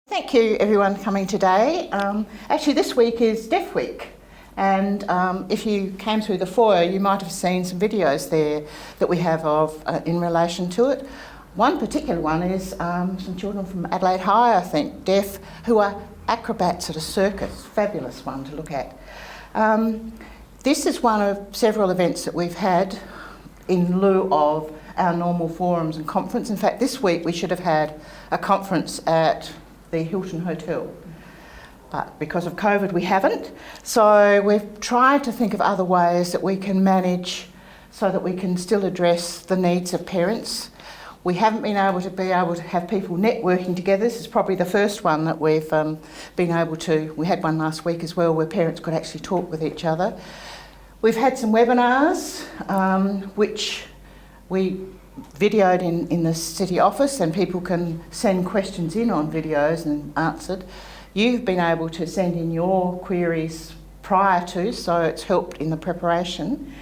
Thank you everyone for coming today. Actually this week is Deaf Week, and if you came through the foyer you might have seen some videos there that we have of in relation to it. One particular one is some children from Adelaide High, I think, deaf, who are acrobats at a circus. Fabulous one to look at. This is one of several events that we've had in lieu of our normal forums and conference. In fact, this week we should have had a conference at the Hilton Hotel, but because of COVID we haven't. So we've tried to think of other ways that we can manage so that we can still address the needs of parents. We haven't been able to have people networking together. This is probably the first one that we've been able to. We had one last week as well where parents could actually talk with each other. We've had some webinars which we videoed in the city office, and people can send questions in on videos and answered. You've been able to send in your queries prior to, so it's helped in the preparation.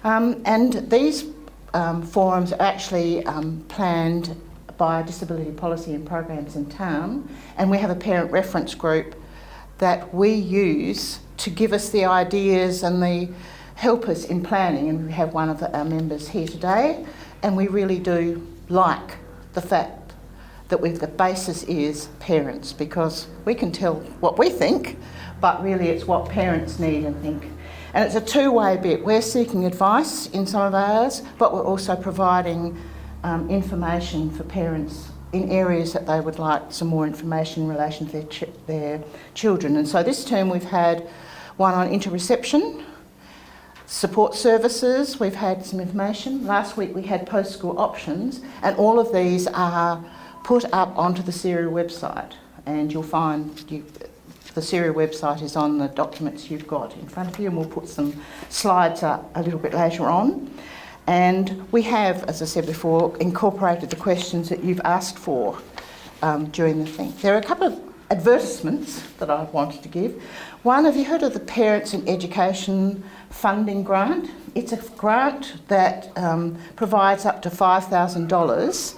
And these forums are actually planned by Disability Policy and Programs in town, and we have a parent reference group that we use to give us the ideas and the help us in planning, and we have one of our members here today. And we really do like the fact that the basis is parents, because we can tell what we think, but really it's what parents need and think. And it's a two-way bit. We're seeking advice in some of ours, but we're also providing information for parents in areas that they would like some more information in relation to their children. And so this term we've had one on interoception, support services, we've had some information. Last week we had post-school options, and all of these are put up onto the SERU website, and you'll find the SERU website is on the documents you've got in front of you, and we'll put some slides up a little bit later on. And we have, as I said before, incorporated the questions that you've asked for during the thing. There are a couple of advertisements that I wanted to give. One, have you heard of the Parents in Education Funding Grant? It's a grant that provides up to $5,000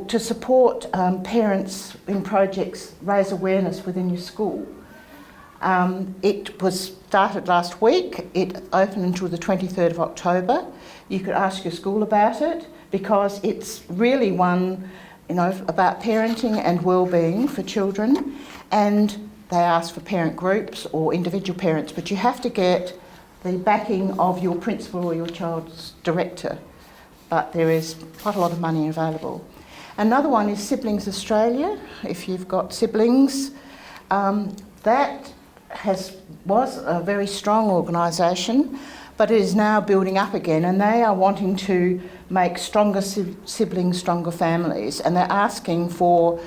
to support parents in projects, raise awareness within your school. It was started last week. It opened until the 23rd of October. You could ask your school about it, because it's really one about parenting and well-being for children, and they ask for parent groups or individual parents, but you have to get the backing of your principal or your child's director, but there is quite a lot of money available. Another one is Siblings Australia. If you've got siblings, that was a very strong organisation, but it is now building up again, and they are wanting to make stronger siblings, stronger families, and they're asking for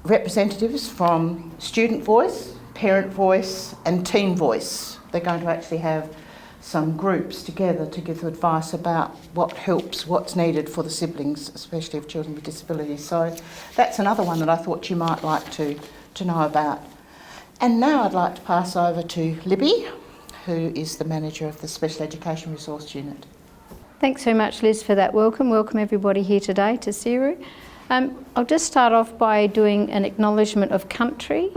representatives from student voice, parent voice and teen voice. They're going to actually have some groups together to give advice about what helps, what's needed for the siblings, especially of children with disabilities. So that's another one that I thought you might like to know about. And now I'd like to pass over to Libby, who is the manager of the Special Education Resource Unit. Thanks very much, Liz, for that welcome. Welcome everybody here today to SERU. I'll just start off by doing an acknowledgement of country.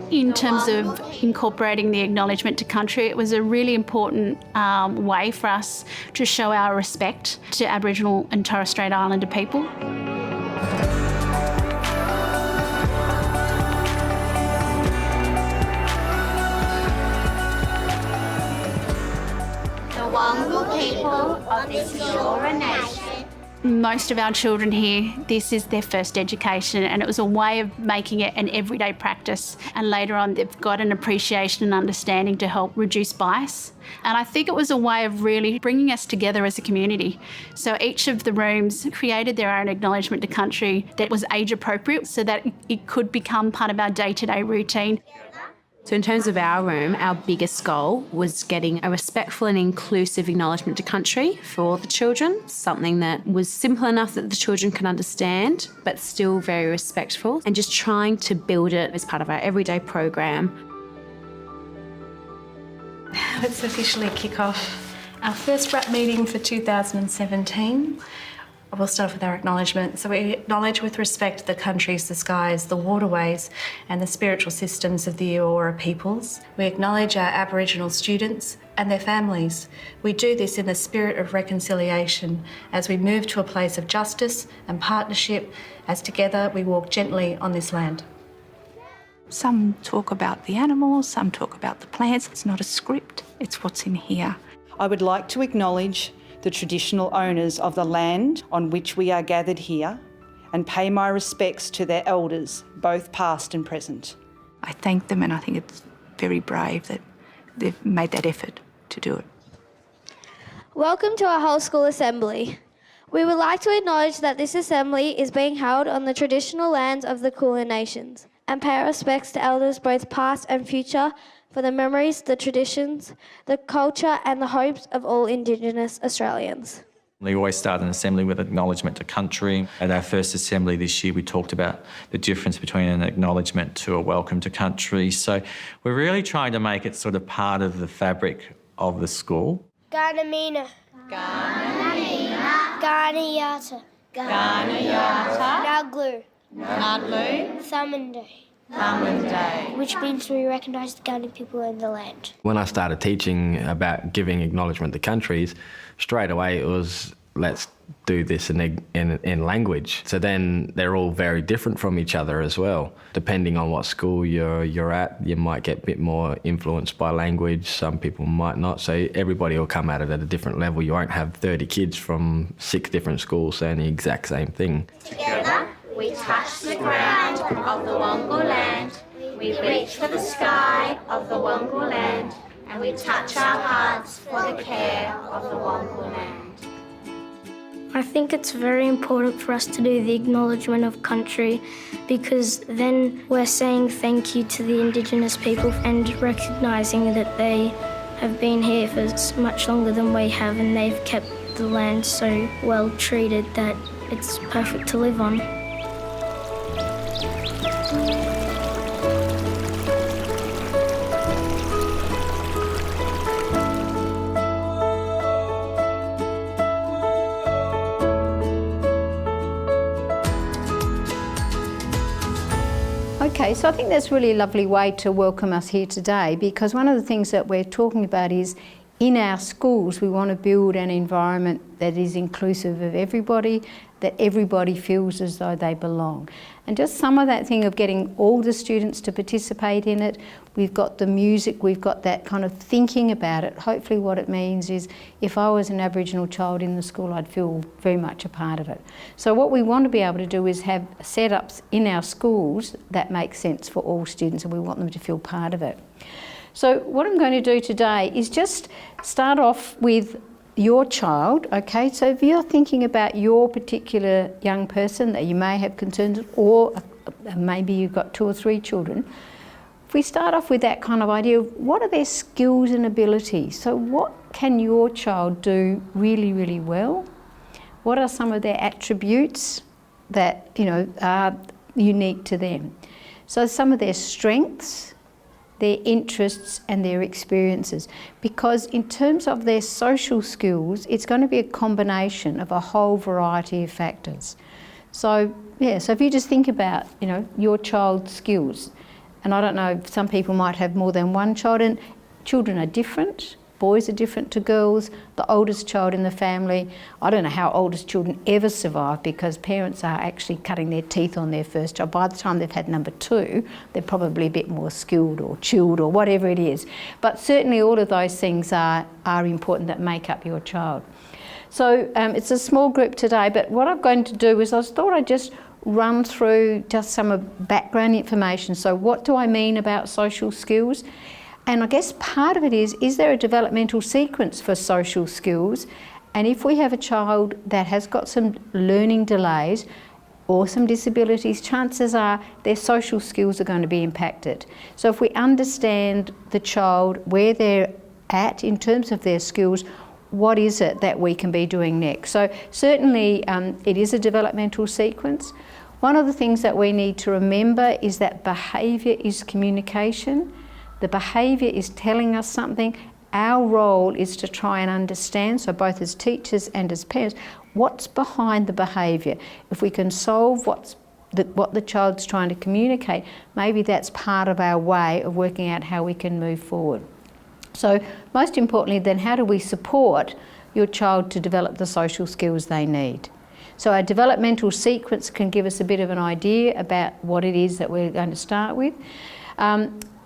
In terms of incorporating the acknowledgement to country, it was a really important way for us to show our respect to Aboriginal and Torres Strait Islander people. The Wangal people of this Eora nation. Most of our children here, this is their first education, and it was a way of making it an everyday practice. And later on, they've got an appreciation and understanding to help reduce bias. And I think it was a way of really bringing us together as a community. So each of the rooms created their own acknowledgement to country that was age appropriate, so that it could become part of our day-to-day routine. So in terms of our room, our biggest goal was getting a respectful and inclusive acknowledgement to country for all the children, something that was simple enough that the children can understand, but still very respectful, and just trying to build it as part of our everyday program. Let's officially kick off our first RAP meeting for 2017. We'll start with our acknowledgement. So we acknowledge with respect the countries, the skies, the waterways and the spiritual systems of the Eora peoples. We acknowledge our Aboriginal students and their families. We do this in the spirit of reconciliation as we move to a place of justice and partnership as together we walk gently on this land. Some talk about the animals, some talk about the plants. It's not a script, it's what's in here. I would like to acknowledge the traditional owners of the land on which we are gathered here and pay my respects to their elders, both past and present. I thank them and I think it's very brave that they've made that effort to do it. Welcome to our whole school assembly. We would like to acknowledge that this assembly is being held on the traditional lands of the Kulin Nations and pay our respects to elders both past and future for the memories, the traditions, the culture and the hopes of all Indigenous Australians. We always start an assembly with acknowledgement to country. At our first assembly this year, we talked about the difference between an acknowledgement to a welcome to country. So we're really trying to make it sort of part of the fabric of the school. Ganamina. Ganamina. Ganayata. Ganayata. Naglu. Naglu. Thamande. Which means we recognise the Gandhi people in the land. When I started teaching about giving acknowledgement to countries, straight away it was, let's do this in language. So then they're all very different from each other as well. Depending on what school you're at, you might get a bit more influenced by language, some people might not. So everybody will come at it at a different level. You won't have 30 kids from 6 different schools saying the exact same thing. Together, we touch the ground of the Wongal land. We reach for the sky of the Wongal land. And we touch our hearts for the care of the Wongal land. I think it's very important for us to do the acknowledgement of country because then we're saying thank you to the Indigenous people and recognising that they have been here for much longer than we have and they've kept the land so well treated that it's perfect to live on. Okay, so I think that's really a lovely way to welcome us here today because one of the things that we're talking about is in our schools we want to build an environment that is inclusive of everybody, that everybody feels as though they belong. And just some of that thing of getting all the students to participate in it, we've got the music, we've got that kind of thinking about it. Hopefully what it means is if I was an Aboriginal child in the school, I'd feel very much a part of it. So what we want to be able to do is have setups in our schools that make sense for all students and we want them to feel part of it. So what I'm going to do today is just start off with your child, okay? So if you're thinking about your particular young person that you may have concerns or maybe you've got 2 or 3 children, if we start off with that kind of idea of what are their skills and abilities? So what can your child do really, really well? What are some of their attributes that, you know, are unique to them? So some of their strengths, their interests and their experiences, because in terms of their social skills it's going to be a combination of a whole variety of factors. So yeah, so if you just think about, you know, your child's skills, and I don't know, some people might have more than one child and children are different. Boys are different to girls. The oldest child in the family, I don't know how oldest children ever survive because parents are actually cutting their teeth on their first child. By the time they've had number 2, they're probably a bit more skilled or chilled or whatever it is. But certainly all of those things are important that make up your child. So it's a small group today, but what I'm going to do is I thought I'd just run through just some of background information. So what do I mean about social skills? And I guess part of it is there a developmental sequence for social skills? And if we have a child that has got some learning delays, or some disabilities, chances are their social skills are going to be impacted. So if we understand the child, where they're at in terms of their skills, what is it that we can be doing next? So certainly it is a developmental sequence. One of the things that we need to remember is that behaviour is communication. The behaviour is telling us something. Our role is to try and understand, so both as teachers and as parents, what's behind the behaviour. If we can solve what the child's trying to communicate, maybe that's part of our way of working out how we can move forward. So most importantly then, how do we support your child to develop the social skills they need? So our developmental sequence can give us a bit of an idea about what it is that we're going to start with.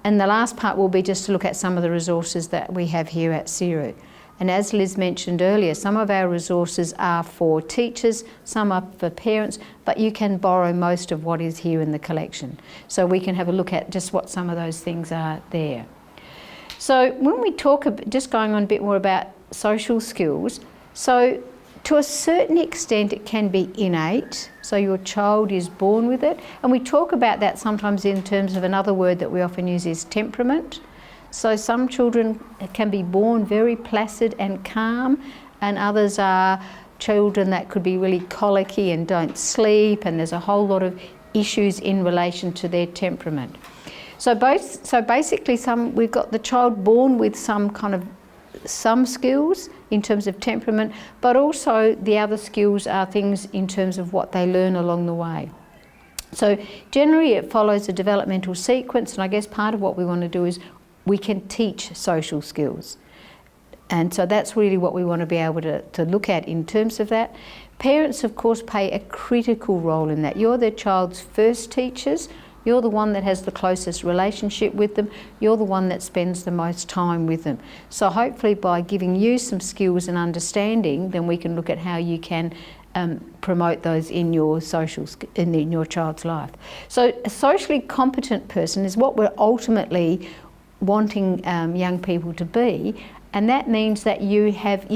And the last part will be just to look at some of the resources that we have here at SERU. And as Liz mentioned earlier, some of our resources are for teachers, some are for parents, but you can borrow most of what is here in the collection. So we can have a look at just what some of those things are there. So when we talk, just going on a bit more about social skills, so to a certain extent it can be innate, so your child is born with it. And we talk about that sometimes in terms of another word that we often use is temperament. So some children can be born very placid and calm, and others are children that could be really colicky and don't sleep, and there's a whole lot of issues in relation to their temperament. So basically we've got the child born with some skills in terms of temperament, but also the other skills are things in terms of what they learn along the way. So generally it follows a developmental sequence, and I guess part of what we want to do is we can teach social skills. And so that's really what we want to be able to look at in terms of that. Parents, of course, play a critical role in that. You're their child's first teachers. You're the one that has the closest relationship with them. You're the one that spends the most time with them. So hopefully by giving you some skills and understanding, then we can look at how you can promote those in your in your child's life. So a socially competent person is what we're ultimately wanting young people to be, and that means that you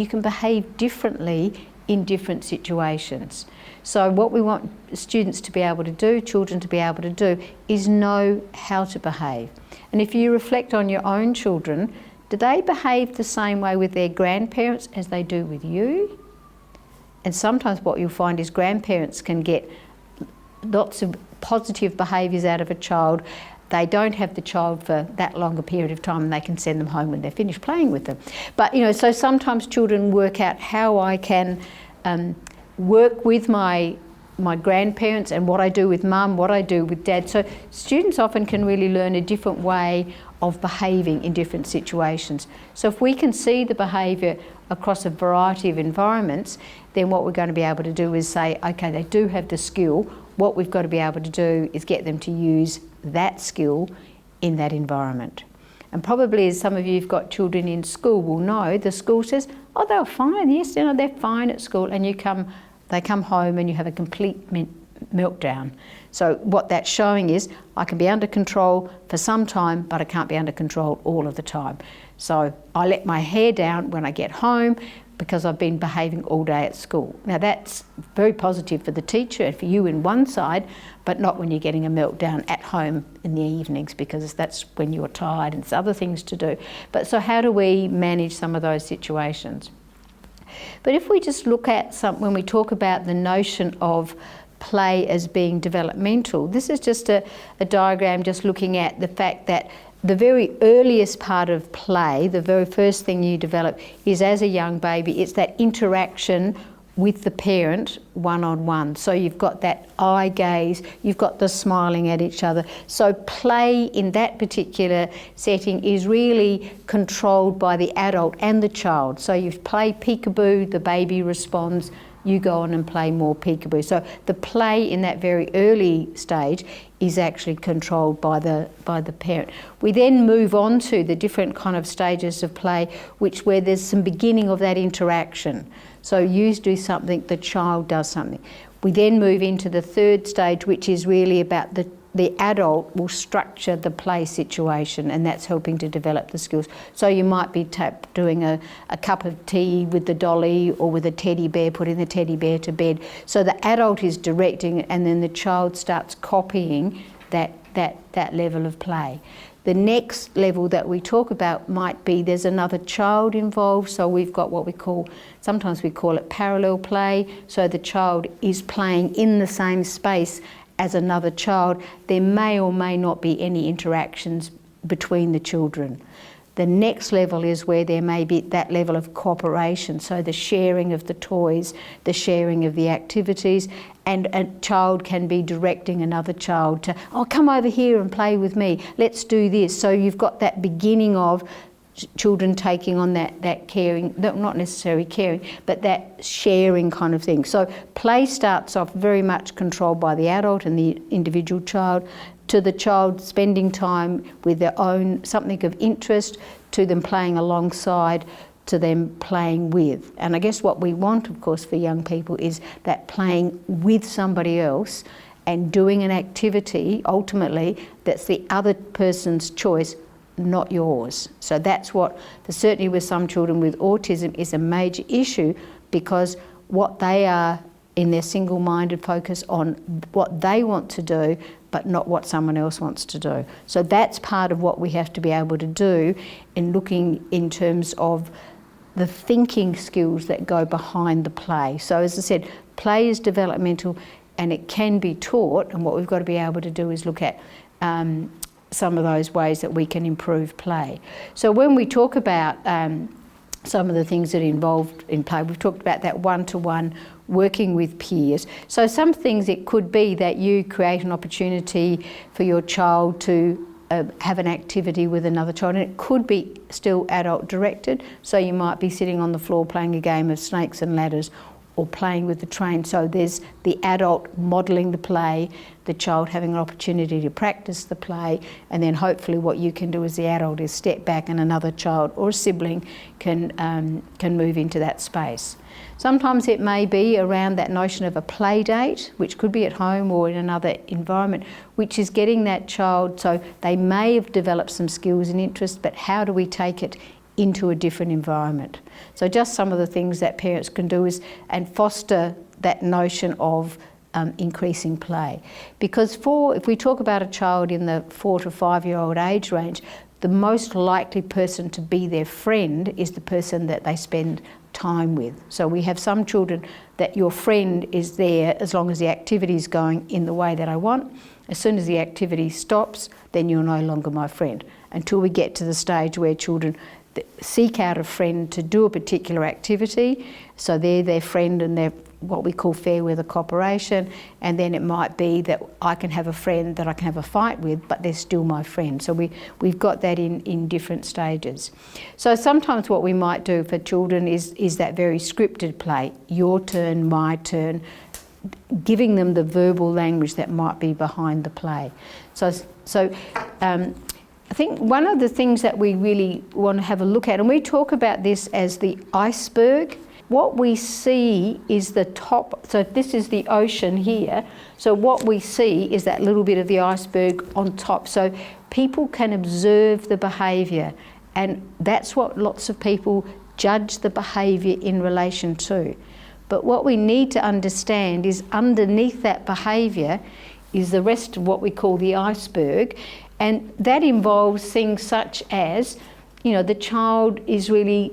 can behave differently in different situations. So what we want students to be able to do, children to be able to do, is know how to behave. And if you reflect on your own children, do they behave the same way with their grandparents as they do with you? And sometimes what you'll find is grandparents can get lots of positive behaviours out of a child. They don't have the child for that longer period of time, and they can send them home when they're finished playing with them. But so sometimes children work out how I can work with my grandparents, and what I do with mum, what I do with dad. So students often can really learn a different way of behaving in different situations. So if we can see the behaviour across a variety of environments, then what we're going to be able to do is say, okay, they do have the skill. What we've got to be able to do is get them to use that skill in that environment. And probably as some of you who've got children in school will know, the school says, oh, they're fine, yes, they're fine at school, and they come home and you have a complete meltdown. So what that's showing is, I can be under control for some time, but I can't be under control all of the time. So I let my hair down when I get home because I've been behaving all day at school. Now that's very positive for the teacher and for you in one side, but not when you're getting a meltdown at home in the evenings, because that's when you're tired and there's other things to do. But so how do we manage some of those situations? But if we just look at when we talk about the notion of play as being developmental, this is just a diagram just looking at the fact that the very earliest part of play, the very first thing you develop is as a young baby, it's that interaction with the parent one-on-one. So you've got that eye gaze, you've got the smiling at each other. So play in that particular setting is really controlled by the adult and the child. So you play peekaboo, the baby responds, you go on and play more peekaboo. So the play in that very early stage is actually controlled by the parent. We then move on to the different kind of stages of play, where there's some beginning of that interaction. So you do something, the child does something. We then move into the third stage, which is really about the the adult will structure the play situation, and that's helping to develop the skills. So you might be doing a cup of tea with the dolly or with a teddy bear, putting the teddy bear to bed. So the adult is directing, and then the child starts copying that level of play. The next level that we talk about might be there's another child involved, so we've got what we call, sometimes we call it parallel play, so the child is playing in the same space as another child. There may or may not be any interactions between the children. The next level is where there may be that level of cooperation, so the sharing of the toys, the sharing of the activities, and a child can be directing another child to, oh, come over here and play with me, let's do this. So you've got that beginning of children taking on that caring, not necessarily caring, but that sharing kind of thing. So play starts off very much controlled by the adult and the individual child, to the child spending time with their own, something of interest, to them playing alongside, to them playing with. And I guess what we want, of course, for young people is that playing with somebody else and doing an activity, ultimately, that's the other person's choice, not yours. So that's what, certainly with some children with autism, is a major issue, because what they are in their single-minded focus on what they want to do, but not what someone else wants to do. So that's part of what we have to be able to do in looking in terms of the thinking skills that go behind the play. So as I said, play is developmental and it can be taught, and what we've got to be able to do is look at some of those ways that we can improve play. So when we talk about some of the things that are involved in play, we've talked about that one-to-one working with peers. So some things, it could be that you create an opportunity for your child to have an activity with another child, and it could be still adult directed. So you might be sitting on the floor playing a game of snakes and ladders, or playing with the train. So there's the adult modelling the play, the child having an opportunity to practice the play, and then hopefully what you can do as the adult is step back and another child or a sibling can move into that space. Sometimes it may be around that notion of a play date, which could be at home or in another environment, which is getting that child, so they may have developed some skills and interests, but how do we take it into a different environment? So just some of the things that parents can do is, and foster that notion of increasing play. Because if we talk about a child in the 4 to 5 year old age range, the most likely person to be their friend is the person that they spend time with. So we have some children that your friend is there as long as the activity is going in the way that I want. As soon as the activity stops, then you're no longer my friend. Until we get to the stage where children seek out a friend to do a particular activity, so they're their friend and they're what we call fair weather cooperation, and then it might be that I can have a friend that I can have a fight with, but they're still my friend. So we've got that in different stages. So sometimes what we might do for children is that very scripted play, your turn, my turn, giving them the verbal language that might be behind the play. So I think one of the things that we really want to have a look at, and we talk about this as the iceberg. What we see is the top, so if this is the ocean here, so what we see is that little bit of the iceberg on top. So people can observe the behaviour, and that's what lots of people judge the behaviour in relation to. But what we need to understand is underneath that behaviour is the rest of what we call the iceberg, and that involves things such as, the child is really,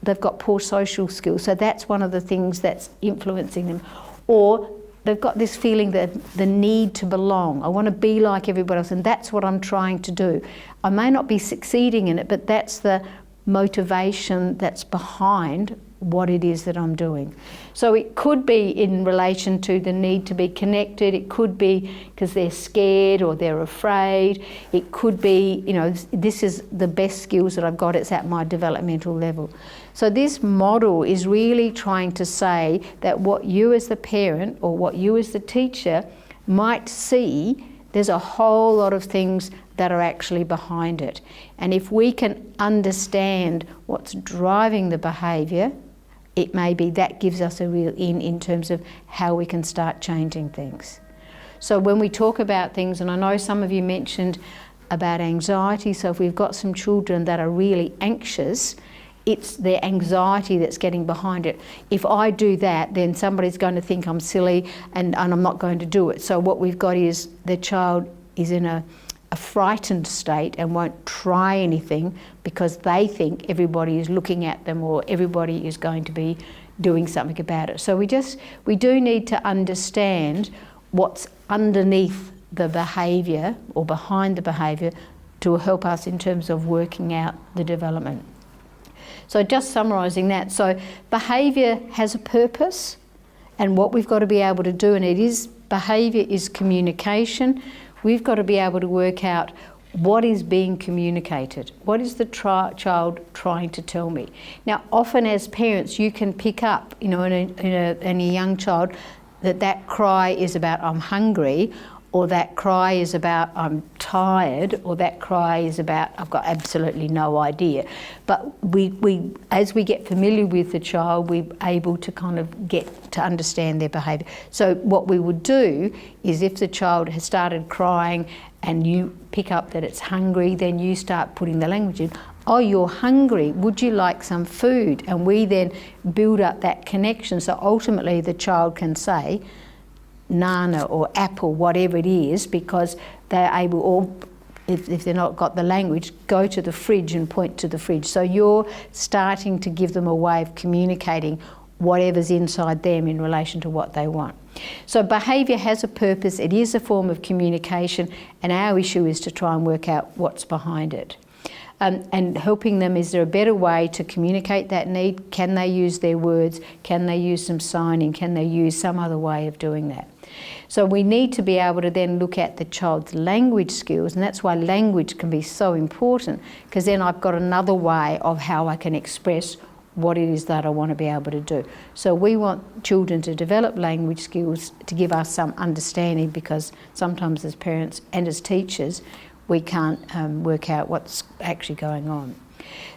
they've got poor social skills, so that's one of the things that's influencing them. Or they've got this feeling that the need to belong. I want to be like everybody else, and that's what I'm trying to do. I may not be succeeding in it, but that's the motivation that's behind what it is that I'm doing. So it could be in relation to the need to be connected. It could be because they're scared or they're afraid. It could be, this is the best skills that I've got. It's at my developmental level. So this model is really trying to say that what you as the parent or what you as the teacher might see, there's a whole lot of things that are actually behind it. And if we can understand what's driving the behaviour, it may be that gives us a real in terms of how we can start changing things. So when we talk about things, and I know some of you mentioned about anxiety, so if we've got some children that are really anxious, it's their anxiety that's getting behind it. If I do that, then somebody's going to think I'm silly and I'm not going to do it. So what we've got is the child is in a frightened state and won't try anything because they think everybody is looking at them or everybody is going to be doing something about it. So we do need to understand what's underneath the behaviour or behind the behaviour to help us in terms of working out the development. So just summarising that, so behaviour has a purpose, and what we've got to be able to do, and behaviour is communication. We've got to be able to work out what is being communicated. What is the child trying to tell me? Now, often as parents, you can pick up, in a young child, that cry is about I'm hungry, or that cry is about I'm tired, or that cry is about I've got absolutely no idea. But we as we get familiar with the child, we're able to kind of get to understand their behaviour. So what we would do is if the child has started crying and you pick up that it's hungry, then you start putting the language in. Oh, you're hungry, would you like some food? And we then build up that connection. So ultimately the child can say, nana or apple, whatever it is, because they're able, or if they're not got the language, go to the fridge and point to the fridge. So you're starting to give them a way of communicating whatever's inside them in relation to what they want. So behaviour has a purpose, it is a form of communication, and our issue is to try and work out what's behind it. And helping them, is there a better way to communicate that need? Can they use their words? Can they use some signing? Can they use some other way of doing that? So we need to be able to then look at the child's language skills, and that's why language can be so important, because then I've got another way of how I can express what it is that I want to be able to do. So we want children to develop language skills to give us some understanding, because sometimes as parents and as teachers we can't work out what's actually going on.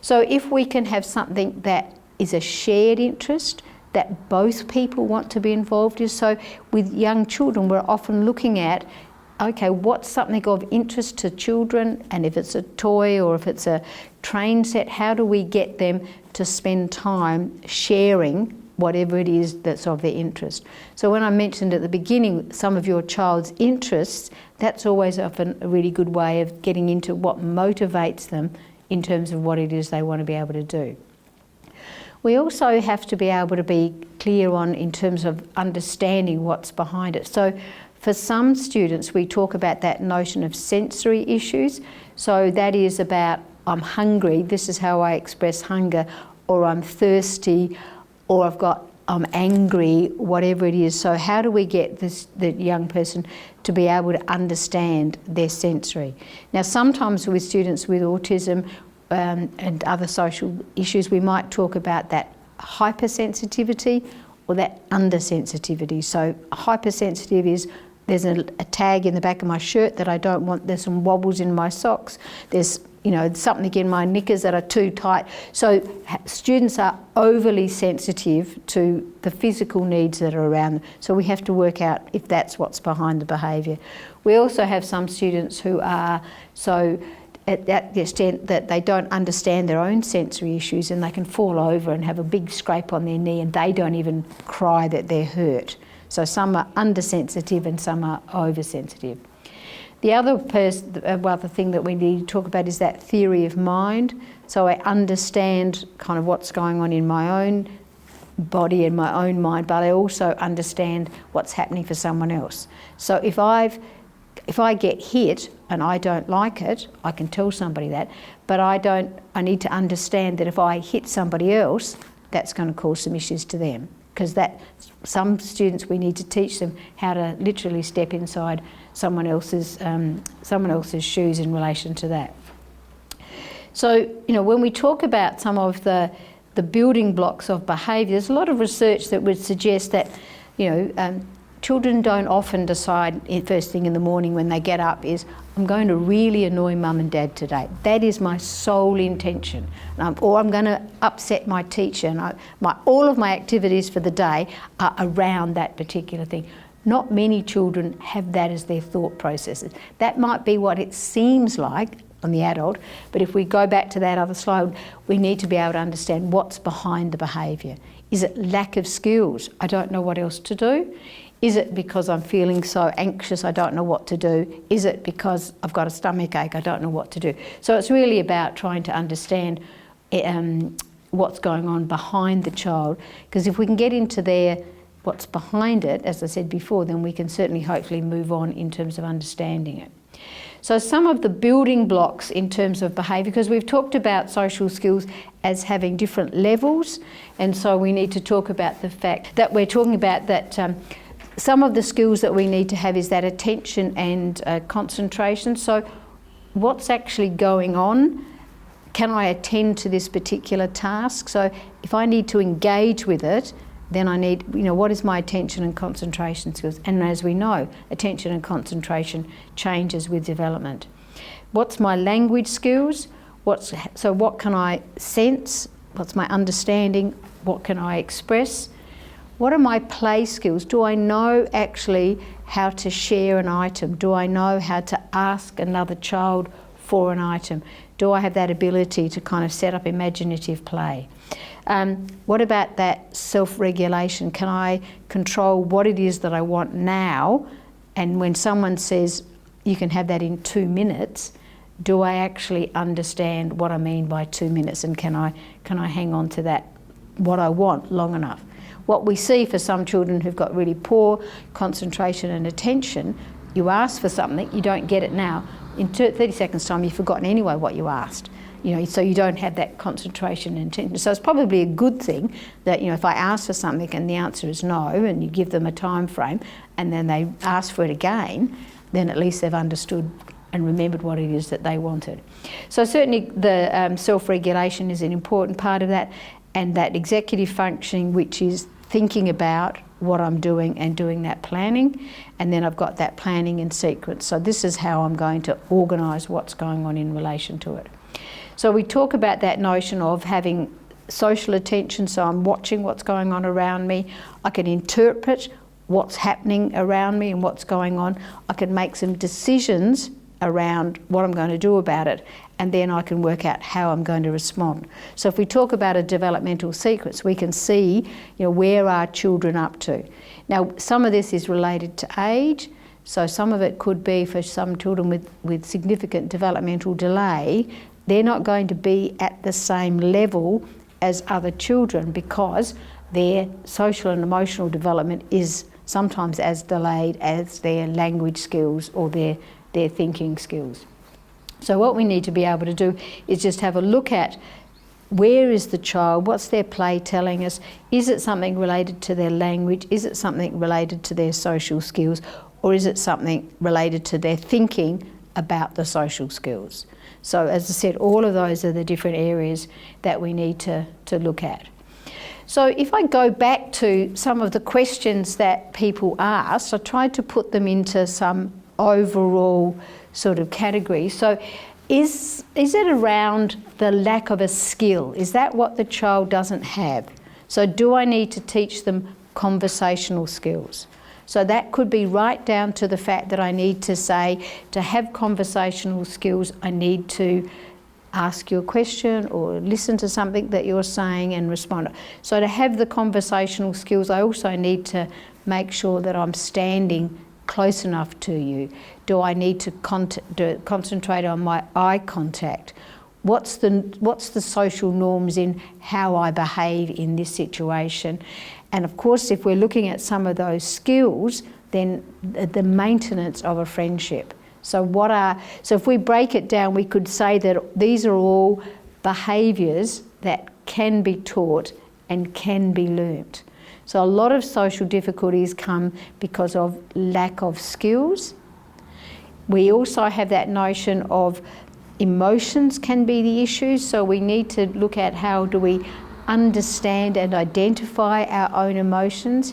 So if we can have something that is a shared interest, that both people want to be involved in. So with young children, we're often looking at, okay, what's something of interest to children, and if it's a toy or if it's a train set, how do we get them to spend time sharing whatever it is that's of their interest? So when I mentioned at the beginning some of your child's interests, that's always often a really good way of getting into what motivates them in terms of what it is they want to be able to do. We also have to be able to be clear on in terms of understanding what's behind it. So for some students, we talk about that notion of sensory issues. So that is about I'm hungry, this is how I express hunger, or I'm thirsty, or I'm angry, whatever it is. So how do we get the young person to be able to understand their sensory? Now sometimes with students with autism and other social issues, we might talk about that hypersensitivity or that undersensitivity. So hypersensitive is there's a tag in the back of my shirt that I don't want, there's some wobbles in my socks, there's something in my knickers that are too tight. So students are overly sensitive to the physical needs that are around them. So we have to work out if that's what's behind the behaviour. We also have some students who are so at the extent that they don't understand their own sensory issues, and they can fall over and have a big scrape on their knee and they don't even cry that they're hurt. So some are undersensitive and some are oversensitive. The other thing that we need to talk about is that theory of mind. So I understand kind of what's going on in my own body and my own mind, but I also understand what's happening for someone else. So if I get hit and I don't like it, I can tell somebody that, but I need to understand that if I hit somebody else, that's going to cause some issues to them. Because some students, we need to teach them how to literally step inside someone else's shoes in relation to that. So, when we talk about some of the building blocks of behaviour, there's a lot of research that would suggest that, children don't often decide first thing in the morning when they get up is, I'm going to really annoy mum and dad today. That is my sole intention. Or I'm going to upset my teacher. And all of my activities for the day are around that particular thing. Not many children have that as their thought processes. That might be what it seems like on the adult, but if we go back to that other slide, we need to be able to understand what's behind the behaviour. Is it lack of skills? I don't know what else to do. Is it because I'm feeling so anxious I don't know what to do? Is it because I've got a stomach ache I don't know what to do? So it's really about trying to understand what's going on behind the child, because if we can get into what's behind it, as I said before, then we can certainly hopefully move on in terms of understanding it. So some of the building blocks in terms of behaviour, because we've talked about social skills as having different levels, and so we need to talk about the fact that we're talking about that some of the skills that we need to have is that attention and concentration. So what's actually going on? Can I attend to this particular task? So if I need to engage with it, then I need, what is my attention and concentration skills? And as we know, attention and concentration changes with development. What's my language skills? So what can I sense? What's my understanding? What can I express? What are my play skills? Do I know actually how to share an item? Do I know how to ask another child for an item? Do I have that ability to kind of set up imaginative play? What about that self-regulation? Can I control what it is that I want now? And when someone says you can have that in 2 minutes, do I actually understand what I mean by 2 minutes, and can I hang on to that, what I want, long enough? What we see for some children who've got really poor concentration and attention, you ask for something, you don't get it now. In 30 seconds time, you've forgotten anyway what you asked. So you don't have that concentration and attention. So it's probably a good thing that, if I ask for something and the answer is no, and you give them a time frame, and then they ask for it again, then at least they've understood and remembered what it is that they wanted. So certainly the self-regulation is an important part of that, and that executive functioning, which is thinking about what I'm doing and doing that planning, and then I've got that planning in sequence. So this is how I'm going to organise what's going on in relation to it. So we talk about that notion of having social attention, so I'm watching what's going on around me. I can interpret what's happening around me and what's going on. I can make some decisions around what I'm going to do about it, and then I can work out how I'm going to respond. So if we talk about a developmental sequence, we can see, where are children up to. Now, some of this is related to age, so some of it could be for some children with significant developmental delay. They're not going to be at the same level as other children because their social and emotional development is sometimes as delayed as their language skills or their thinking skills. So what we need to be able to do is just have a look at where is the child, what's their play telling us, is it something related to their language, is it something related to their social skills, or is it something related to their thinking about the social skills. So as I said, all of those are the different areas that we need to look at. So if I go back to some of the questions that people asked, I tried to put them into some overall sort of categories. So is it around the lack of a skill? Is that what the child doesn't have? So do I need to teach them conversational skills? So that could be right down to the fact that I need to say, to have conversational skills, I need to ask you a question or listen to something that you're saying and respond. So to have the conversational skills, I also need to make sure that I'm standing close enough to you. Do I need to concentrate on my eye contact? What's the social norms in how I behave in this situation? And of course, if we're looking at some of those skills, then the maintenance of a friendship. So if we break it down, we could say that these are all behaviours that can be taught and can be learnt. So a lot of social difficulties come because of lack of skills. We also have that notion of emotions can be the issue, so we need to look at how do we understand and identify our own emotions.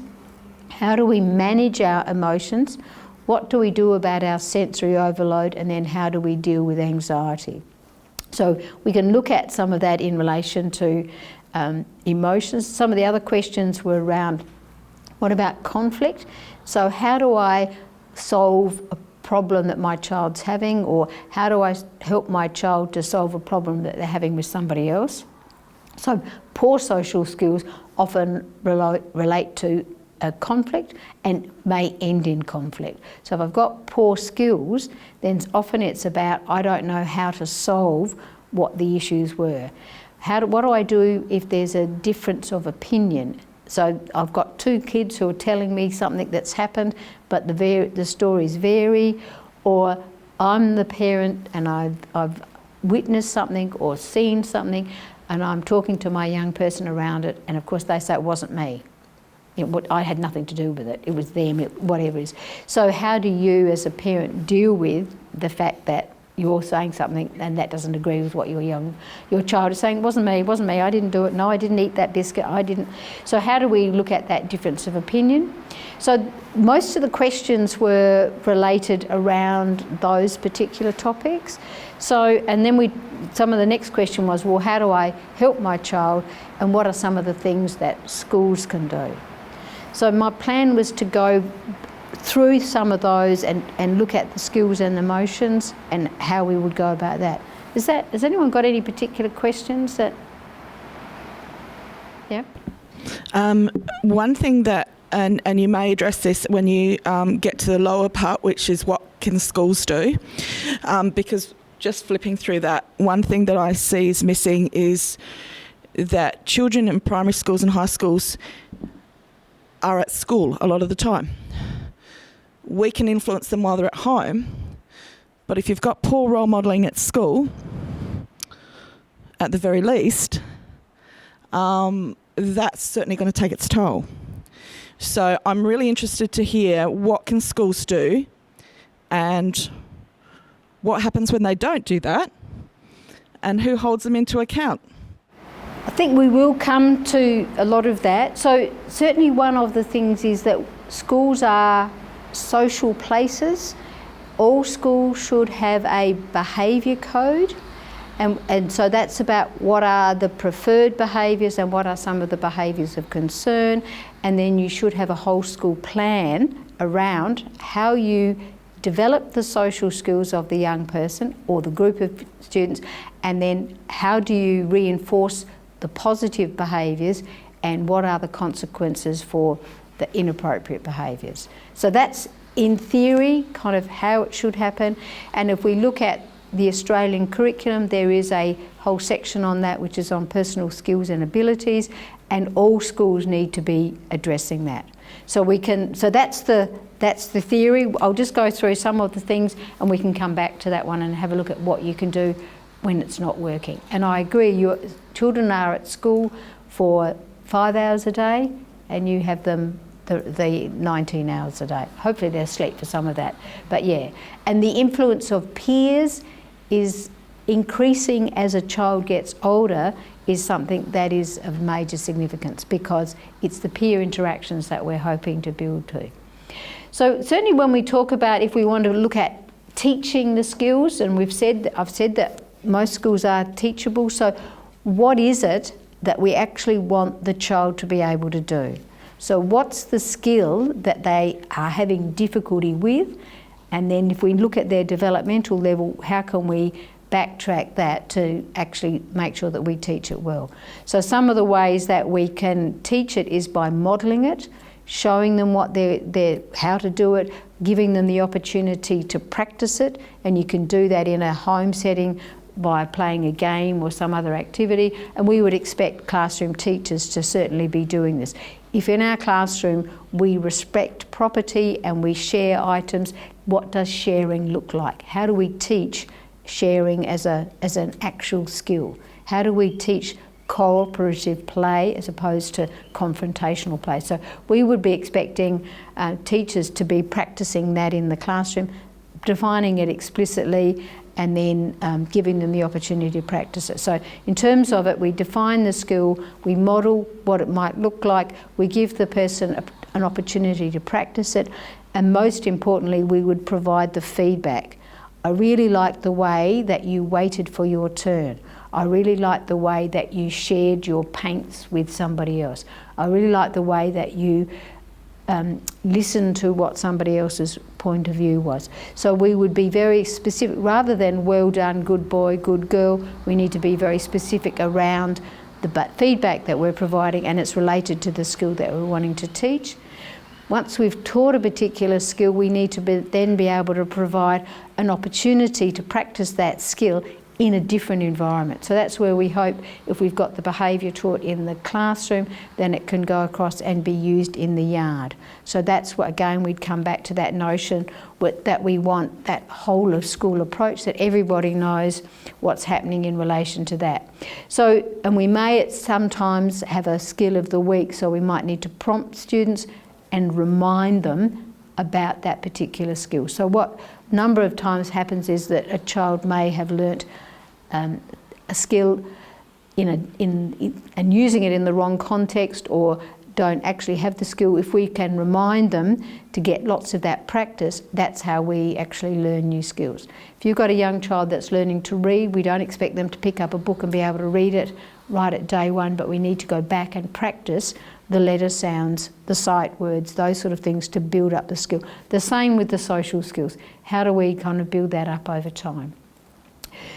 How do we manage our emotions? What do we do about our sensory overload? And then how do we deal with anxiety? So we can look at some of that in relation to emotions. Some of the other questions were around What about conflict? So how do I solve a problem that my child's having, or how do I help my child to solve a problem that they're having with somebody else? So poor social skills often relate to a conflict and may end in conflict. So if I've got poor skills, then often it's about I don't know how to solve what the issues were. What do I do if there's a difference of opinion? So I've got two kids who are telling me something that's happened, but the stories vary, or I'm the parent and I've witnessed something or seen something, and I'm talking to my young person around it, and of course they say it wasn't me. I had nothing to do with it. It was them, whatever it is. So how do you as a parent deal with the fact that you're saying something and that doesn't agree with what your child is saying? It wasn't me, I didn't do it, no, I didn't eat that biscuit, I didn't. So how do we look at that difference of opinion? So most of the questions were related around those particular topics. So, and then some of the next question was, well, how do I help my child, and what are some of the things that schools can do? So my plan was to go through some of those and look at the skills and the emotions and how we would go about that. Has anyone got any particular questions that? Yeah. One thing that, and you may address this when you get to the lower part, which is what can schools do, because just flipping through that, one thing that I see is missing is that children in primary schools and high schools are at school a lot of the time. We can influence them while they're at home, but if you've got poor role modelling at school, at the very least, that's certainly going to take its toll. So I'm really interested to hear what can schools do and what happens when they don't do that and who holds them into account. I think we will come to a lot of that. So certainly one of the things is that schools are social places. All schools should have a behaviour code, and so that's about what are the preferred behaviours and what are some of the behaviours of concern, and then you should have a whole school plan around how you develop the social skills of the young person or the group of students, and then how do you reinforce the positive behaviours and what are the consequences for the inappropriate behaviours. So that's in theory kind of how it should happen, and if we look at the Australian curriculum, there is a whole section on that which is on personal skills and abilities, and all schools need to be addressing that. So that's the theory. I'll just go through some of the things and we can come back to that one and have a look at what you can do when it's not working. And I agree, your children are at school for 5 hours a day and you have them the 19 hours a day. Hopefully they're asleep for some of that, but yeah. And the influence of peers is increasing as a child gets older, is something that is of major significance because it's the peer interactions that we're hoping to build to. So certainly when we talk about, if we want to look at teaching the skills, and I've said that most schools are teachable, so what is it that we actually want the child to be able to do? So what's the skill that they are having difficulty with? And then if we look at their developmental level, how can we backtrack that to actually make sure that we teach it well? So some of the ways that we can teach it is by modelling it, showing them what how to do it, giving them the opportunity to practice it, and you can do that in a home setting by playing a game or some other activity, and we would expect classroom teachers to certainly be doing this. If in our classroom we respect property and we share items, what does sharing look like? How do we teach sharing as an actual skill? How do we teach cooperative play as opposed to confrontational play? So we would be expecting teachers to be practicing that in the classroom, defining it explicitly, and then giving them the opportunity to practice it. So in terms of it, we define the skill, we model what it might look like, we give the person an opportunity to practice it, and most importantly, we would provide the feedback. I really like the way that you waited for your turn. I really like the way that you shared your paints with somebody else. I really like the way that you listen to what somebody else's point of view was. So we would be very specific, rather than well done, good boy, good girl, we need to be very specific around the feedback that we're providing, and it's related to the skill that we're wanting to teach. Once we've taught a particular skill, we need to then be able to provide an opportunity to practice that skill in a different environment. So that's where we hope, if we've got the behaviour taught in the classroom, then it can go across and be used in the yard. So that's what, again, we'd come back to that notion that we want that whole of school approach, that everybody knows what's happening in relation to that. So, and we may sometimes have a skill of the week, so we might need to prompt students and remind them about that particular skill. So what a number of times happens is that a child may have learnt a skill and using it in the wrong context, or don't actually have the skill. If we can remind them to get lots of that practice, that's how we actually learn new skills. If you've got a young child that's learning to read, we don't expect them to pick up a book and be able to read it right at day one, but we need to go back and practice the letter sounds, the sight words, those sort of things to build up the skill. The same with the social skills. How do we kind of build that up over time?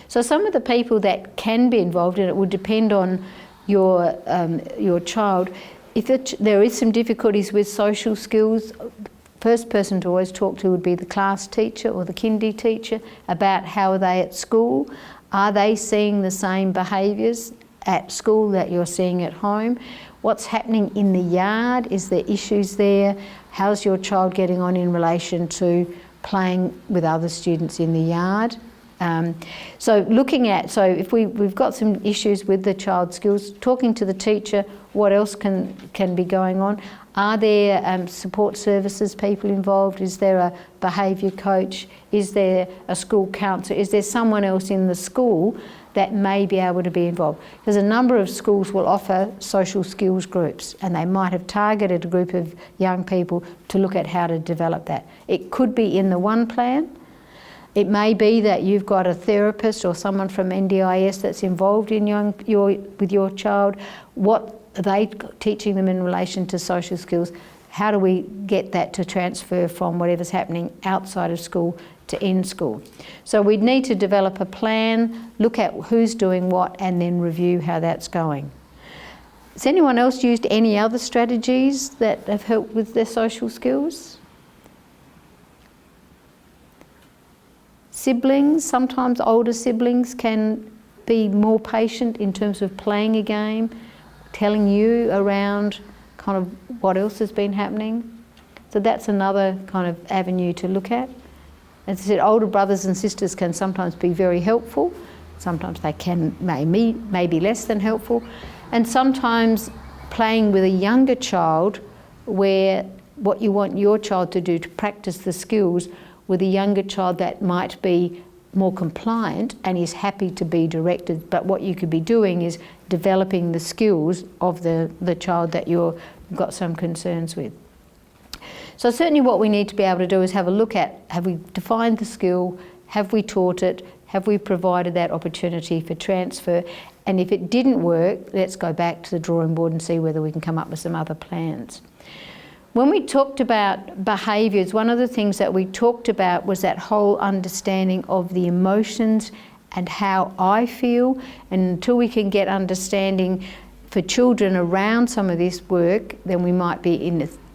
So some of the people that can be involved, and it would depend on your child. If there is some difficulties with social skills, first person to always talk to would be the class teacher or the kindy teacher about how are they at school. Are they seeing the same behaviours at school that you're seeing at home? What's happening in the yard? Is there issues there? How's your child getting on in relation to playing with other students in the yard? So if we've got some issues with the child's skills, talking to the teacher, what else can be going on? Are there support services people involved? Is there a behaviour coach? Is there a school counsellor? Is there someone else in the school that may be able to be involved? Because a number of schools will offer social skills groups, and they might have targeted a group of young people to look at how to develop that. It could be in the one plan. It may be that you've got a therapist or someone from NDIS that's involved in with your child. What are they teaching them in relation to social skills? How do we get that to transfer from whatever's happening outside of school to in school? So we'd need to develop a plan, look at who's doing what, and then review how that's going. Has anyone else used any other strategies that have helped with their social skills? Siblings, sometimes older siblings can be more patient in terms of playing a game, telling you around kind of what else has been happening. So that's another kind of avenue to look at. As I said, older brothers and sisters can sometimes be very helpful. Sometimes they can maybe less than helpful. And sometimes playing with a younger child, where what you want your child to do to practice the skills with a younger child that might be more compliant and is happy to be directed, but what you could be doing is developing the skills of the child that you've got some concerns with. So certainly what we need to be able to do is have a look at, have we defined the skill, have we taught it, have we provided that opportunity for transfer, and if it didn't work, let's go back to the drawing board and see whether we can come up with some other plans. When we talked about behaviours, one of the things that we talked about was that whole understanding of the emotions and how I feel, and until we can get understanding for children around some of this work, then we might be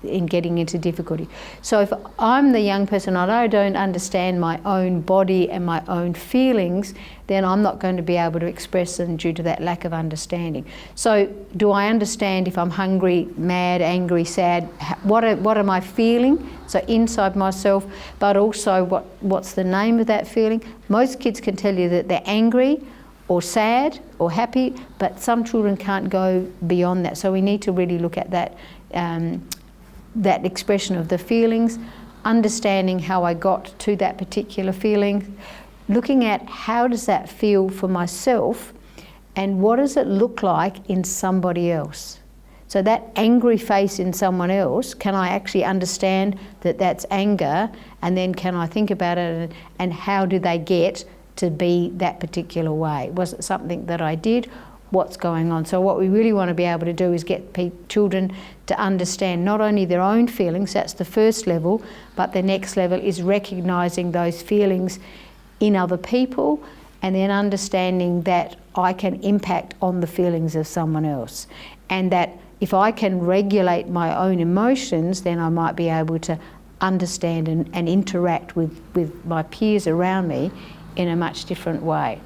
in getting into difficulty. So if I'm the young person and I don't understand my own body and my own feelings, then I'm not going to be able to express them due to that lack of understanding. So do I understand if I'm hungry, mad, angry, sad? What am I feeling? So inside myself, but also what's the name of that feeling? Most kids can tell you that they're angry or sad or happy, but some children can't go beyond that. So we need to really look at that that expression of the feelings, understanding how I got to that particular feeling, looking at how does that feel for myself and what does it look like in somebody else. So that angry face in someone else, can I actually understand that that's anger, and then can I think about it and how do they get to be that particular way? Was it something that I did, what's going on. So what we really want to be able to do is get children to understand not only their own feelings, that's the first level, but the next level is recognising those feelings in other people, and then understanding that I can impact on the feelings of someone else, and that if I can regulate my own emotions, then I might be able to understand and interact with my peers around me in a much different way.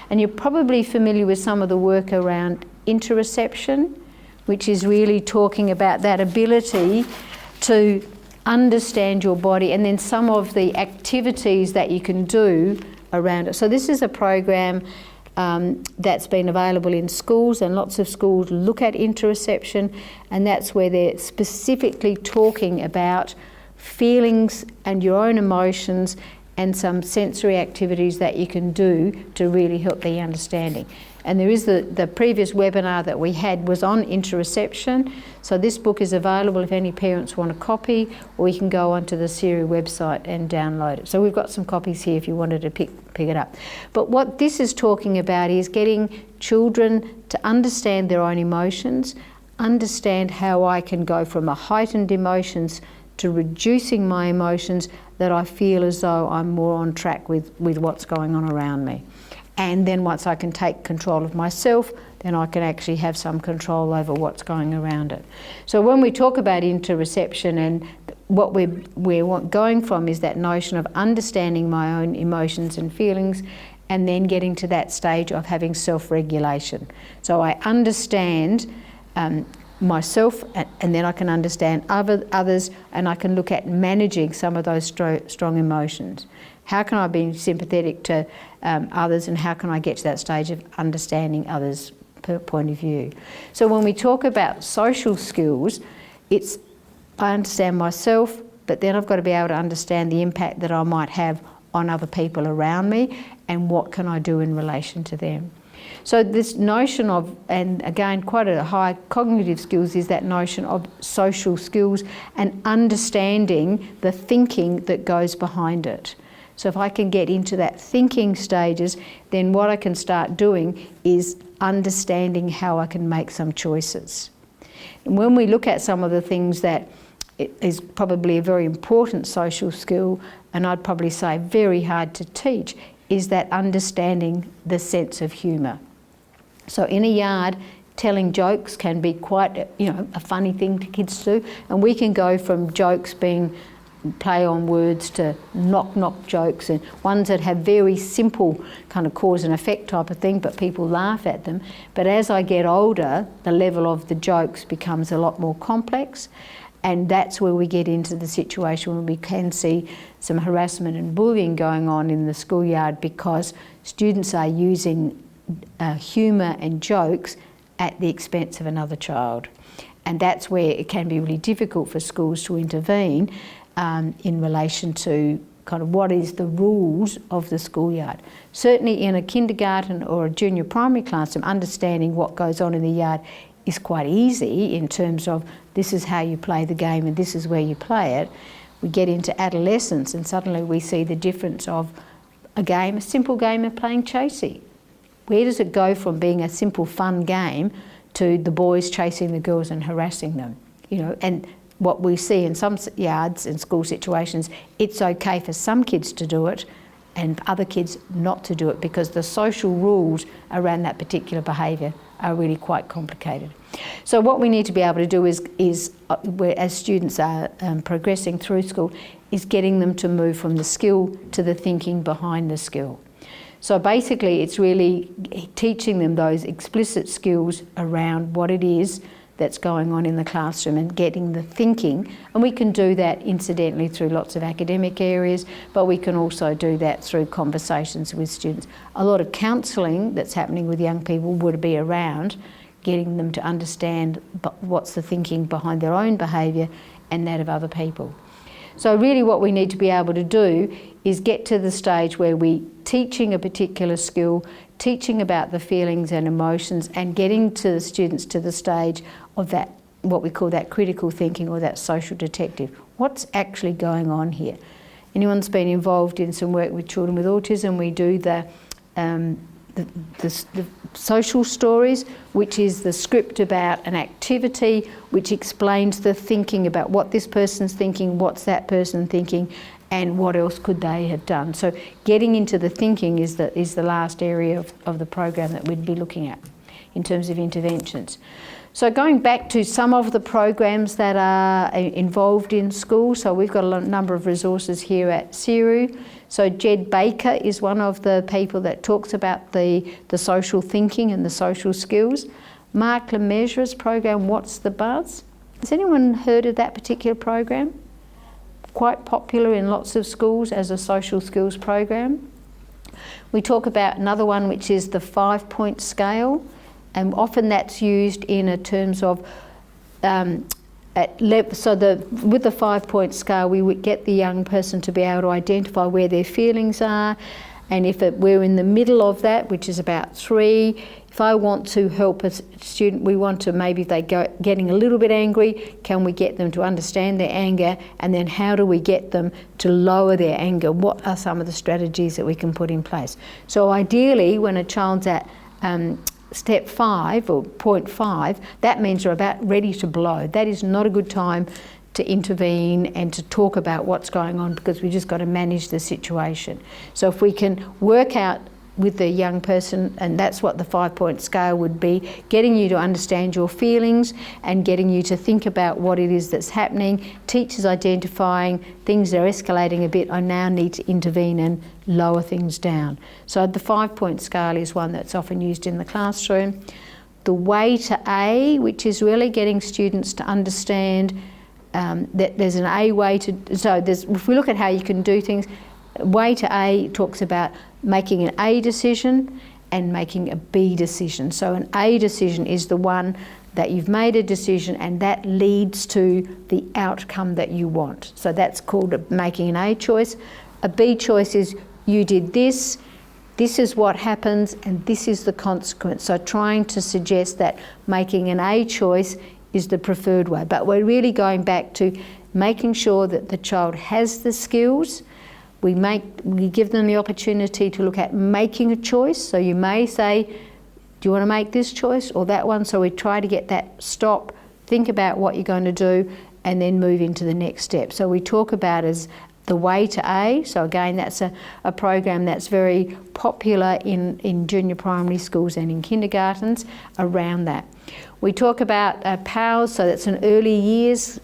And you're probably familiar with some of the work around interoception, which is really talking about that ability to understand your body, and then some of the activities that you can do around it. So this is a program that's been available in schools, and lots of schools look at interoception, and that's where they're specifically talking about feelings and your own emotions and some sensory activities that you can do to really help the understanding. And there is the previous webinar that we had was on interoception. So this book is available if any parents want a copy, or you can go onto the SERU website and download it. So we've got some copies here if you wanted to pick it up. But what this is talking about is getting children to understand their own emotions, understand how I can go from a heightened emotions to reducing my emotions, that I feel as though I'm more on track with what's going on around me. And then once I can take control of myself, then I can actually have some control over what's going around it. So when we talk about interoception, and what we're going from is that notion of understanding my own emotions and feelings, and then getting to that stage of having self-regulation. So I understand myself, and then I can understand others, and I can look at managing some of those strong emotions. How can I be sympathetic to others, and how can I get to that stage of understanding others' point of view? So when we talk about social skills, it's I understand myself, but then I've got to be able to understand the impact that I might have on other people around me, and what can I do in relation to them. So this notion of, and again quite a high cognitive skills, is that notion of social skills and understanding the thinking that goes behind it. So if I can get into that thinking stages, then what I can start doing is understanding how I can make some choices. And when we look at some of the things that is probably a very important social skill, and I'd probably say very hard to teach, is that understanding the sense of humour. So in a yard, telling jokes can be quite a funny thing for kids to do, and we can go from jokes being play on words to knock jokes, and ones that have very simple kind of cause and effect type of thing, but people laugh at them. But as I get older, the level of the jokes becomes a lot more complex, and that's where we get into the situation where we can see some harassment and bullying going on in the schoolyard, because students are using humour and jokes at the expense of another child. And that's where it can be really difficult for schools to intervene in relation to kind of what is the rules of the schoolyard. Certainly in a kindergarten or a junior primary classroom, understanding what goes on in the yard is quite easy in terms of this is how you play the game and this is where you play it. We get into adolescence and suddenly we see the difference of a simple game of playing chasey. Where does it go from being a simple fun game to the boys chasing the girls and harassing them? And what we see in some yards and school situations, it's okay for some kids to do it and other kids not to do it, because the social rules around that particular behaviour are really quite complicated. So what we need to be able to do is as students are progressing through school, is getting them to move from the skill to the thinking behind the skill. So basically it's really teaching them those explicit skills around what it is that's going on in the classroom and getting the thinking. And we can do that incidentally through lots of academic areas, but we can also do that through conversations with students. A lot of counselling that's happening with young people would be around getting them to understand what's the thinking behind their own behaviour and that of other people. So really what we need to be able to do is get to the stage where we teaching a particular skill, teaching about the feelings and emotions, and getting to the students to the stage of that, what we call that critical thinking or that social detective. What's actually going on here? Anyone's been involved in some work with children with autism, we do the social stories, which is the script about an activity, which explains the thinking about what this person's thinking, what's that person thinking, and what else could they have done. So getting into the thinking is the last area of the program that we'd be looking at in terms of interventions. So going back to some of the programs that are involved in school, so we've got a number of resources here at SERU. So Jed Baker is one of the people that talks about the social thinking and the social skills. Mark Lemessurier's program, What's the Buzz? Has anyone heard of that particular program? Quite popular in lots of schools as a social skills program. We talk about another one which is the 5-point scale, and often that's used in terms of with the 5-point scale, we would get the young person to be able to identify where their feelings are, and if we're in the middle of that, which is about 3, if I want to help a student, we want to, maybe if they go getting a little bit angry, can we get them to understand their anger, and then how do we get them to lower their anger? What are some of the strategies that we can put in place? So ideally, when a child's at step 5 or point 5, that means they're about ready to blow. That is not a good time to intervene and to talk about what's going on, because we just got to manage the situation. So if we can work out with the young person, and that's what the 5-point scale would be, getting you to understand your feelings and getting you to think about what it is that's happening, teachers identifying things that are escalating a bit, I now need to intervene and lower things down. So the 5-point scale is one that's often used in the classroom. The way to A, which is really getting students to understand that there's an A way to, if we look at how you can do things, way to A talks about making an A decision and making a B decision. So an A decision is the one that you've made a decision and that leads to the outcome that you want. So that's called making an A choice. A B choice is you did this, this is what happens, and this is the consequence. So trying to suggest that making an A choice is the preferred way. But we're really going back to making sure that the child has the skills. We give them the opportunity to look at making a choice. So you may say, do you want to make this choice or that one? So we try to get that stop, think about what you're going to do, and then move into the next step. So we talk about as the way to A. So again, that's a program that's very popular in junior primary schools and in kindergartens around that. We talk about POWERS, so that's an early years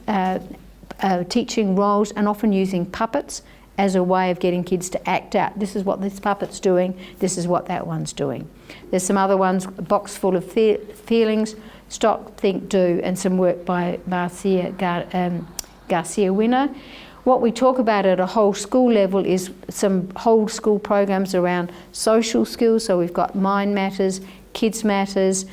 teaching roles, and often using puppets as a way of getting kids to act out. This is what this puppet's doing, this is what that one's doing. There's some other ones, a box full of feelings, stop, think, do, and some work by Garcia Winner. What we talk about at a whole school level is some whole school programs around social skills. So we've got Mind Matters, Kids Matters,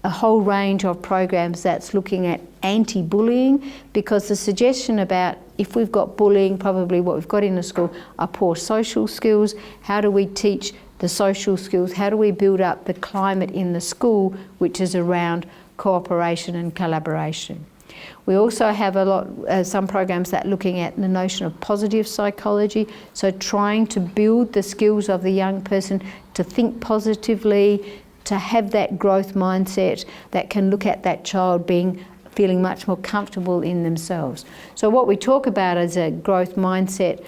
a whole range of programs that's looking at anti-bullying, because the suggestion about if we've got bullying, probably what we've got in the school are poor social skills. How do we teach the social skills? How do we build up the climate in the school which is around cooperation and collaboration? We also have some programs that are looking at the notion of positive psychology, so trying to build the skills of the young person to think positively, to have that growth mindset that can look at that child feeling much more comfortable in themselves. So what we talk about is a growth mindset,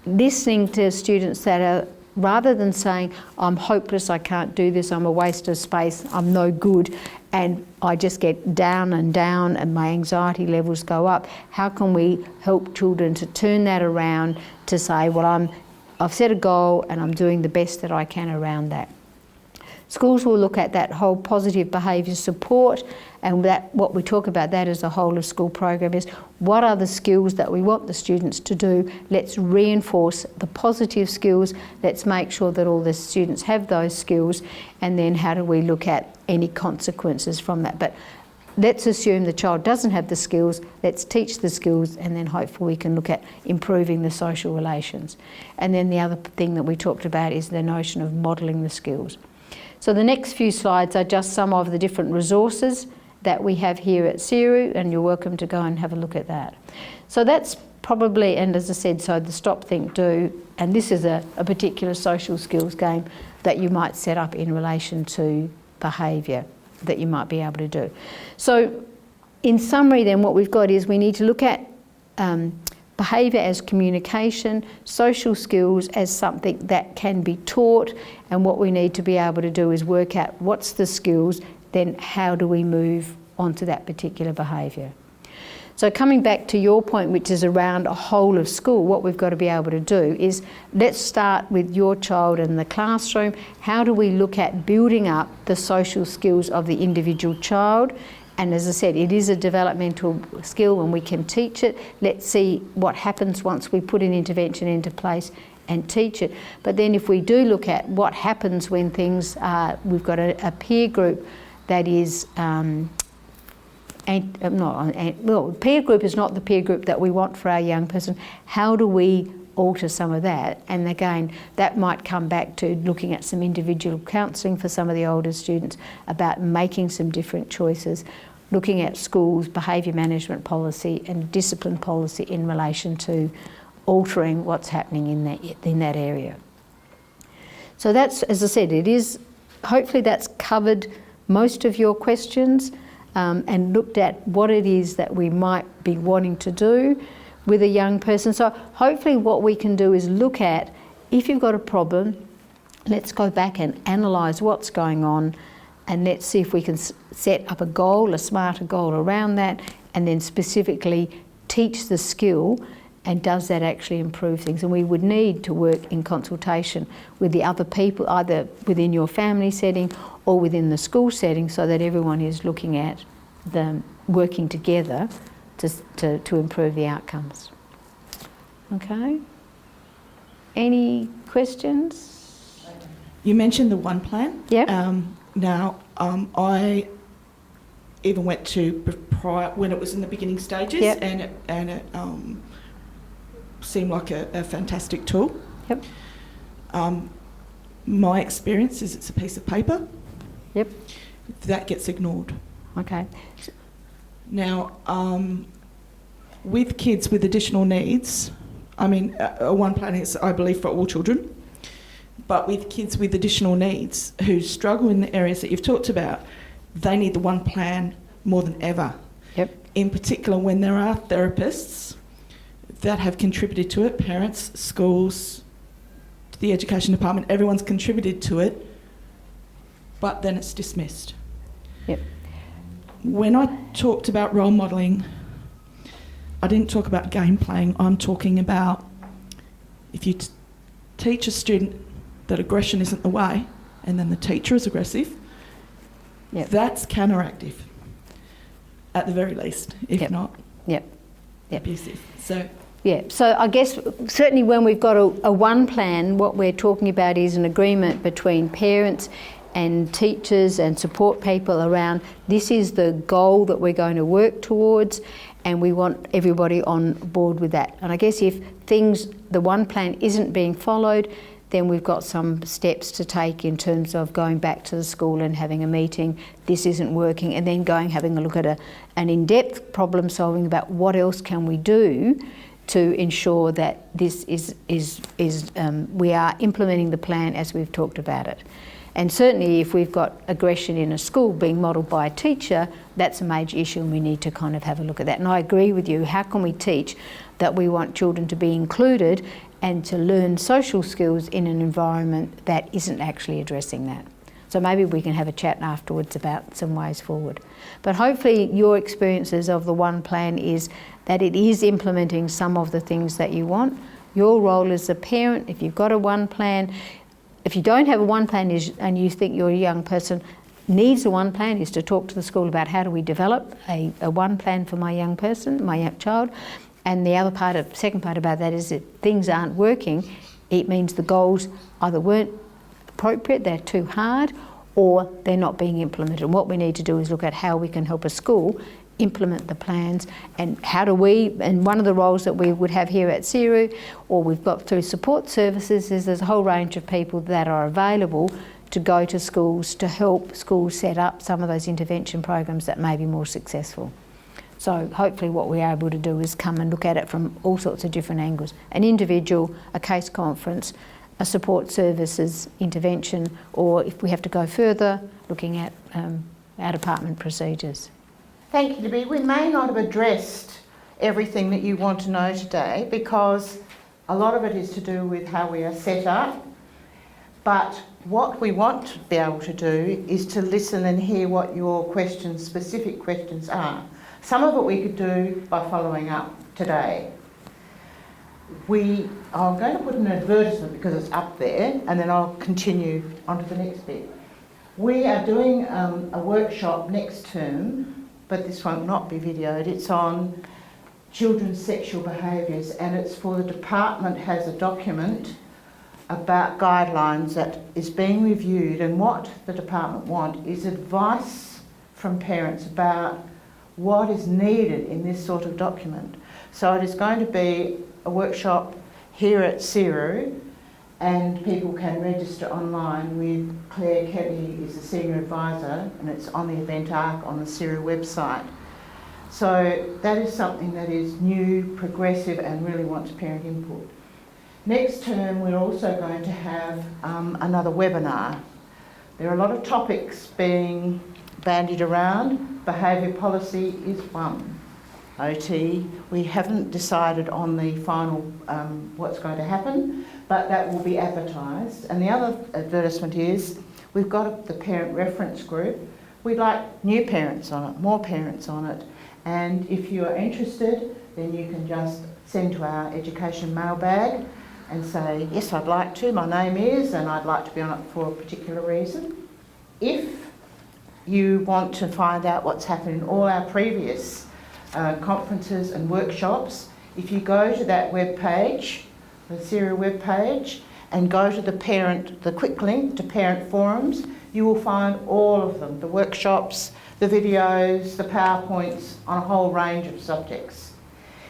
listening to students that are, rather than saying, I'm hopeless, I can't do this, I'm a waste of space, I'm no good, and I just get down and my anxiety levels go up, how can we help children to turn that around to say, well, I've set a goal and I'm doing the best that I can around that. Schools will look at that whole positive behaviour support, and what we talk about that as a whole of school program is what are the skills that we want the students to do. Let's reinforce the positive skills, let's make sure that all the students have those skills, and then how do we look at any consequences from that. But let's assume the child doesn't have the skills, let's teach the skills, and then hopefully we can look at improving the social relations. And then the other thing that we talked about is the notion of modelling the skills. So the next few slides are just some of the different resources that we have here at SERU, and you're welcome to go and have a look at that. So that's probably, and as I said, so the stop, think, do, and this is a particular social skills game that you might set up in relation to behaviour that you might be able to do. So in summary then, what we've got is we need to look at behaviour as communication, social skills as something that can be taught, and what we need to be able to do is work out what's the skills, then how do we move onto that particular behaviour. So coming back to your point, which is around a whole of school, what we've got to be able to do is let's start with your child in the classroom. How do we look at building up the social skills of the individual child? And as I said, it is a developmental skill and we can teach it. Let's see what happens once we put an intervention into place and teach it. But then if we do look at what happens when things are, we've got a peer group that is, peer group is not the peer group that we want for our young person. How do we alter some of that? And again, that might come back to looking at some individual counselling for some of the older students about making some different choices, looking at schools' behaviour management policy and discipline policy in relation to altering what's happening in that area. So that's, as I said, it is, hopefully that's covered most of your questions and looked at what it is that we might be wanting to do with a young person. So hopefully what we can do is look at, if you've got a problem, let's go back and analyse what's going on, and let's see if we can set up a goal, a smarter goal around that, and then specifically teach the skill, and does that actually improve things? And we would need to work in consultation with the other people, either within your family setting or within the school setting, so that everyone is looking at them working together to improve the outcomes. Okay? Any questions? You mentioned the one plan. Yep. I even went to prior when it was in the beginning stages, yep. and it seemed like a fantastic tool. Yep. My experience is it's a piece of paper. Yep. That gets ignored. Okay. Now, with kids with additional needs, I mean, a one plan is, I believe, for all children, but with kids with additional needs who struggle in the areas that you've talked about, they need the one plan more than ever. Yep. In particular, when there are therapists that have contributed to it, parents, schools, the education department, everyone's contributed to it, but then it's dismissed. Yep. When I talked about role modelling, I didn't talk about game playing. I'm talking about if you teach a student that aggression isn't the way, and then the teacher is aggressive, yep. That's counteractive, at the very least, if yep. not yep. abusive. So. Yeah, so I guess certainly when we've got a one plan, what we're talking about is an agreement between parents and teachers and support people around this is the goal that we're going to work towards, and we want everybody on board with that. And I guess if the one plan isn't being followed, then we've got some steps to take in terms of going back to the school and having a meeting, this isn't working, and then having a look at an in-depth problem solving about what else can we do to ensure that this we are implementing the plan as we've talked about it. And certainly if we've got aggression in a school being modelled by a teacher, that's a major issue and we need to kind of have a look at that. And I agree with you, how can we teach that we want children to be included and to learn social skills in an environment that isn't actually addressing that? So maybe we can have a chat afterwards about some ways forward. But hopefully your experiences of the one plan is that it is implementing some of the things that you want. Your role as a parent, if you've got a one plan, if you don't have a one plan and you think your young person needs a one plan, is to talk to the school about how do we develop a one plan for my young person, my young child. And the second part about that is that things aren't working. It means the goals either weren't appropriate, they're too hard, or they're not being implemented. And what we need to do is look at how we can help a school implement the plans, and how do we, and one of the roles that we would have here at SERU, or we've got through support services, is there's a whole range of people that are available to go to schools to help schools set up some of those intervention programs that may be more successful. So hopefully what we're able to do is come and look at it from all sorts of different angles. An individual, a case conference, a support services intervention, or if we have to go further, looking at our department procedures. Thank you, Libby. We may not have addressed everything that you want to know today because a lot of it is to do with how we are set up, but what we want to be able to do is to listen and hear what your questions, specific questions are. Some of it we could do by following up today. I'm going to put an advertisement because it's up there, and then I'll continue on to the next bit. We are doing a workshop next term, but this won't not be videoed. It's on children's sexual behaviours, and it's for the department has a document about guidelines that is being reviewed, and what the department want is advice from parents about what is needed in this sort of document. So it is going to be a workshop here at SERU, and people can register online with Claire Kelly is the senior advisor, and it's on the event arc on the SERU website. So that is something that is new, progressive, and really wants parent input. Next term, we're also going to have another webinar. There are a lot of topics being bandied around. Behaviour policy is one. OT, we haven't decided on the final what's going to happen, but that will be advertised. And the other advertisement is we've got the parent reference group. We'd like new parents on it, more parents on it. And if you are interested, then you can just send to our education mailbag and say, yes, I'd like to, my name is, and I'd like to be on it for a particular reason. If you want to find out what's happened in all our previous conferences and workshops, if you go to that web page, the SERU web page, and go to the quick link to parent forums, you will find all of them, the workshops, the videos, the PowerPoints on a whole range of subjects.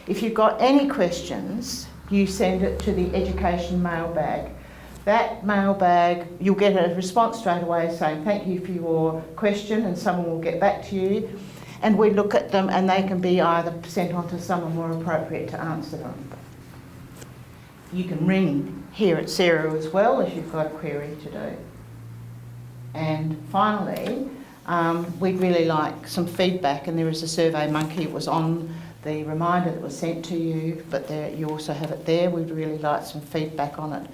If you've got any questions, you send it to the education mailbag. That mailbag, you'll get a response straight away saying thank you for your question, and someone will get back to you. And we look at them, and they can be either sent on to someone more appropriate to answer them. You can ring here at SERU as well if you've got a query to do. And finally, we'd really like some feedback, and there is a Survey Monkey. It was on the reminder that was sent to you, but there, you also have it there. We'd really like some feedback on it.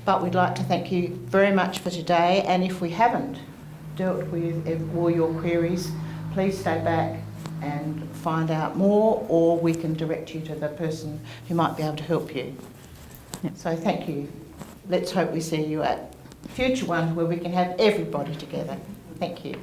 But we'd like to thank you very much for today, and if we haven't dealt with all your queries, please stay back and find out more, or we can direct you to the person who might be able to help you. Yep. So thank you. Let's hope we see you at future ones where we can have everybody together. Thank you.